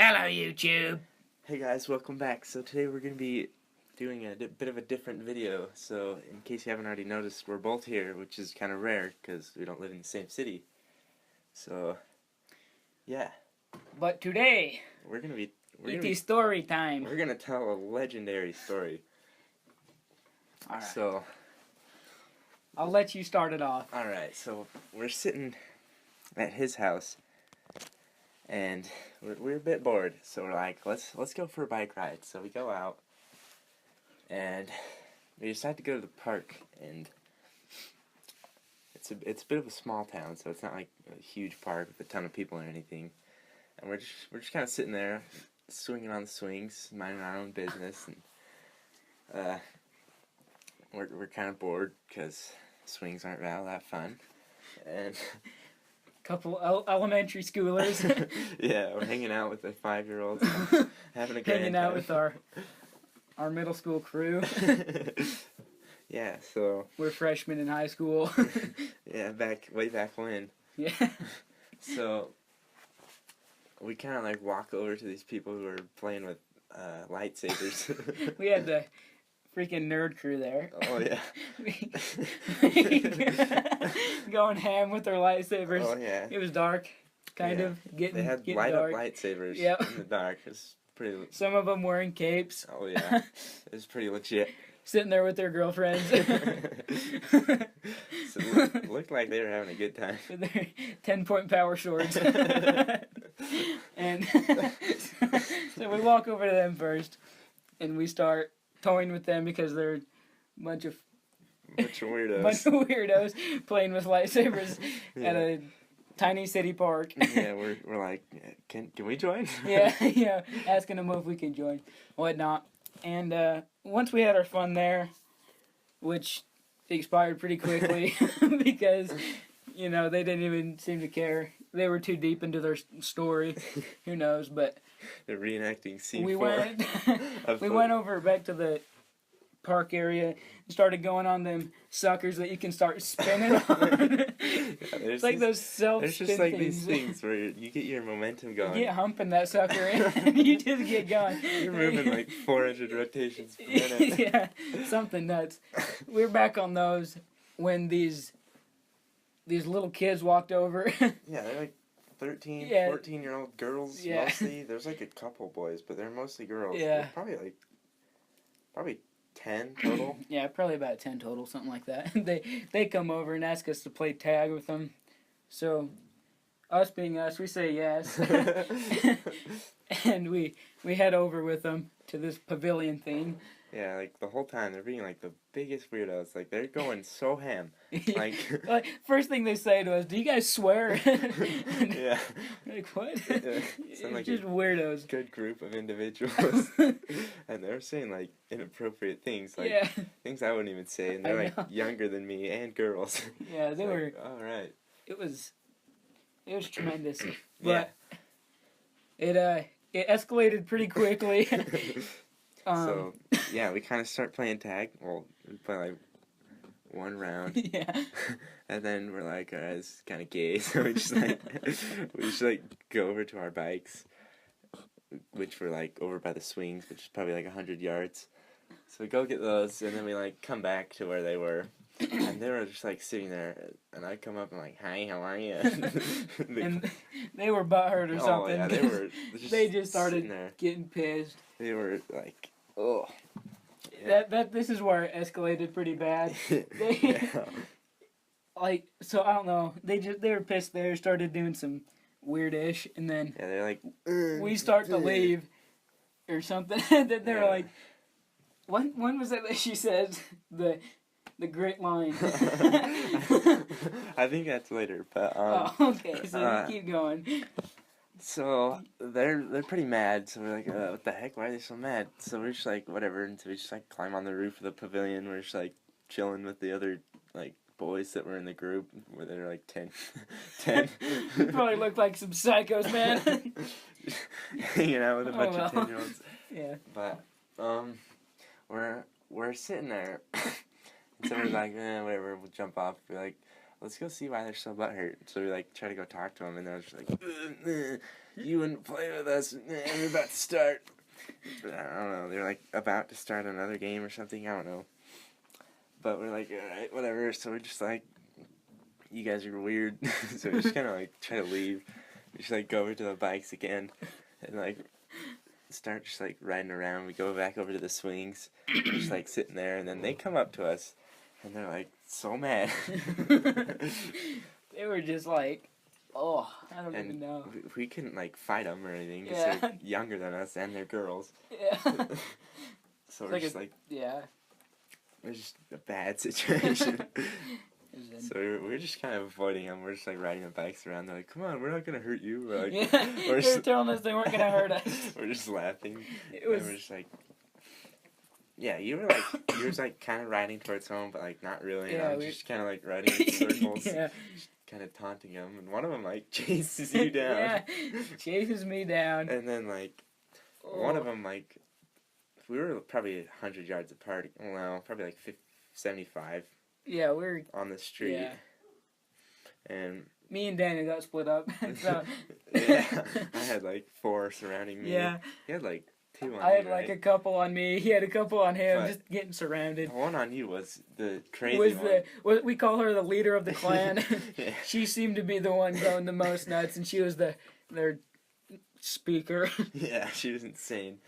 Hello, YouTube. Hey guys, welcome back. So today we're going to be doing a bit of a different video. So in case you haven't already noticed, we're both here, which is kind of rare because we don't live in the same city. So, yeah. But today, We're going to be... it is story time. We're going to tell a legendary story. Alright. So... I'll let you start it off. Alright, so we're sitting at his house. And we're a bit bored, so we're like, let's go for a bike ride. So we go out, and we decide to go to the park. And it's a bit of a small town, so it's not like a huge park with a ton of people or anything. And we're just kind of sitting there, swinging on the swings, minding our own business, and we're kind of bored because swings aren't all that fun. And Couple elementary schoolers. yeah, we're hanging out with the 5-year-olds, having a great hanging out with our middle school crew. Yeah, so We're freshmen in high school. yeah, way back when. Yeah. So we kind of like walk over to these people who are playing with lightsabers. We had the freaking nerd crew there. Oh yeah. Going ham with their lightsabers. Oh yeah. It was dark, kind of getting. They had getting light dark. up lightsabers Yep. in the dark. It's pretty. Some of them wearing capes. Oh yeah. It's pretty legit. Sitting there with their girlfriends. So looked like they were having a good time. With their 10-point power swords. And so we walk over to them first, and we start toying with them because they're a bunch of weirdos playing with lightsabers at a tiny city park. Yeah, we're like, can we join? yeah, asking them if we can join, whatnot. And once we had our fun there, which expired pretty quickly because, you know, they didn't even seem to care. They were too deep into their story. Who knows? But they're reenacting scene we 4. went over back to the park area and started going on them suckers that you can start spinning on. It's like those self-spin There's just like things. these things where you get your momentum going. You get humping that sucker and you just get going. You're moving like 400 rotations per minute. Yeah, something nuts. We're back on those when these little kids walked over. Yeah, they're like 13, Yeah. 14-year-old girls Yeah. mostly. There's like a couple boys, but they're mostly girls. Yeah. They're probably 10 total. Yeah, probably about 10 total, something like that. They come over and ask us to play tag with them. So, us being us, we say yes. And we head over with them to this pavilion thing. Yeah, like the whole time they're being like the biggest weirdos. Like they're going so ham. Like first thing they say to us, "Do you guys swear?" Yeah. Like what? Yeah. It's Like just weirdos. Good group of individuals. And they're saying like inappropriate things, like things I wouldn't even say, and they're like younger than me and girls. Yeah, they were. All right. It was tremendous. Yeah. But it escalated pretty quickly. So yeah, we kind of start playing tag. Well, we play like one round. Yeah. And then we're like, alright, it's kind of gay, so we just like go over to our bikes, which were like over by the swings, which is probably like 100 yards. So we go get those, and then we like come back to where they were, and they were just like sitting there, and I come up and like, hi, how are you? And they were butthurt or something. Oh yeah, they were. They just started getting pissed. They were like, oh. Yeah. This is where it escalated pretty bad. Like, so I don't know. They were pissed there, started doing some weird-ish, and then they're like, we start to leave or something. And then they were like, when was it that she said the great line? I think that's later, but okay, so keep going. So they're pretty mad. So we're like, what the heck? Why are they so mad? So we're just like, whatever. And so we just like climb on the roof of the pavilion. We're just like chilling with the other like boys that were in the group, where they're like 10. You probably look like some psychos, man. Hanging out with a bunch of 10-year-olds. Yeah. But we're sitting there. So we're like, whatever. We'll jump off. We're like, let's go see why they're so butthurt. So we like try to go talk to them, and they're just like, you wouldn't play with us. We're about to start. I don't know. They're like about to start another game or something. I don't know. But we're like, all right, whatever. So we're just like, you guys are weird. So we just kind of like try to leave. We just like go over to the bikes again, and like start just like riding around. We go back over to the swings, just like sitting there, and then they come up to us, and they're like so mad. They were just like, oh, I don't even know. We couldn't like fight them or anything because Yeah. they're younger than us and they're girls. Yeah. So we're just like, yeah. it was just a bad situation. So we're just kind of avoiding them. We're just like riding the bikes around. They're like, "Come on, we're not gonna hurt you." We're like, yeah, we're they were telling us they weren't gonna hurt us. We're just laughing. It was. And we're just like, yeah, you were like kind of riding towards home, but like not really. Yeah, I'm just kind of like riding in circles, yeah, kind of taunting them. And one of them like chases you down. Yeah, chases me down. And then like one of them like, we were probably 100 yards apart. Well, probably like 75. Yeah, we're on the street. Yeah. And me and Daniel got split up. So yeah, I had like 4 surrounding me. Yeah. He had like 2 on me. I had like a couple on me. He had a couple on him. But just getting surrounded. The one on you was the crazy one. We call her the leader of the clan. Yeah. She seemed to be the one going the most nuts, and she was their speaker. Yeah, she was insane.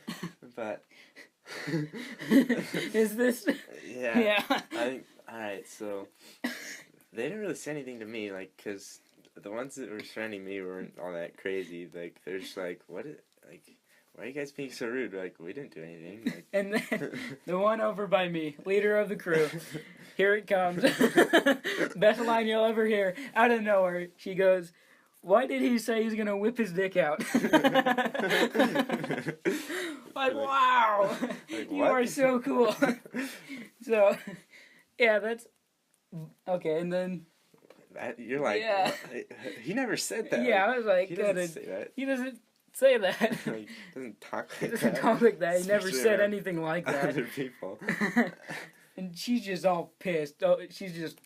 But is this? Yeah. Yeah. I think. All right, so they didn't really say anything to me, like, cause the ones that were surrounding me weren't all that crazy. Like, they're just like, why are you guys being so rude? We're like, we didn't do anything. Like, And then the one over by me, leader of the crew, here it comes. Best line you'll ever hear. Out of nowhere, she goes, "Why did he say he's gonna whip his dick out?" Like, wow, like, you what? are so cool. So, yeah, that's okay. And then You're like, Yeah. what? He never said that. yeah, I was like, He doesn't say that. He doesn't say that. Like, doesn't talk He like doesn't that. talk like that. He never Especially said around anything like that. Other people. And she's just all pissed. Oh, she's just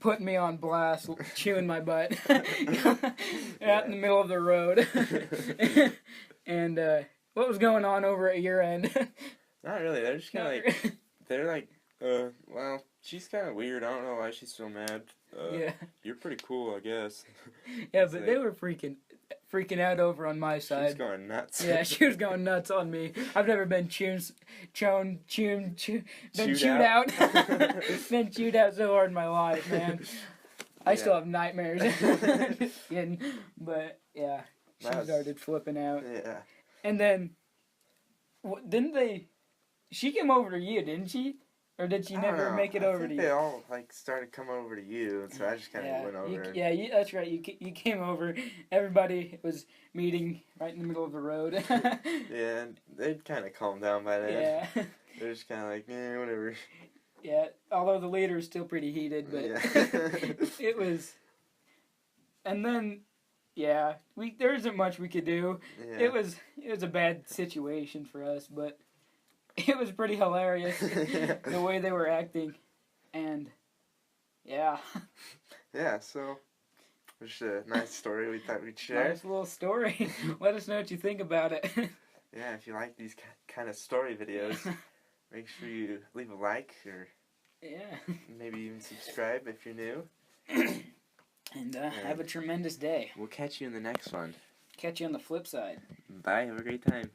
putting me on blast, chewing my butt out in the middle of the road. And what was going on over at your end? Not really. They're just kind of like, they're like, well, she's kind of weird. I don't know why she's so mad. Yeah. You're pretty cool, I guess. Yeah, but they were freaking out over on my She's side. going nuts. Yeah, she was going nuts on me. I've never been chewed out. Been chewed out so hard in my life, man. I still have nightmares. Just kidding. But yeah, she started flipping out. Yeah. And then, didn't they? She came over to you, didn't she? Or did she never make it over to you? They all like started coming over to you, so I just kind of went over. That's right. You came over. Everybody was meeting right in the middle of the road. Yeah, and they'd kind of calmed down by then. Yeah. They're just kind of like, whatever. Yeah. Although the leader is still pretty heated, but Yeah. it was. And then, yeah, there isn't much we could do. Yeah. It was a bad situation for us, but it was pretty hilarious the way they were acting, and yeah. Yeah, so it was a nice story we thought we'd share. Nice little story. Let us know what you think about it. Yeah, if you like these kind of story videos, make sure you leave a like or maybe even subscribe if you're new. And have a tremendous day. We'll catch you in the next one. Catch you on the flip side. Bye, have a great time.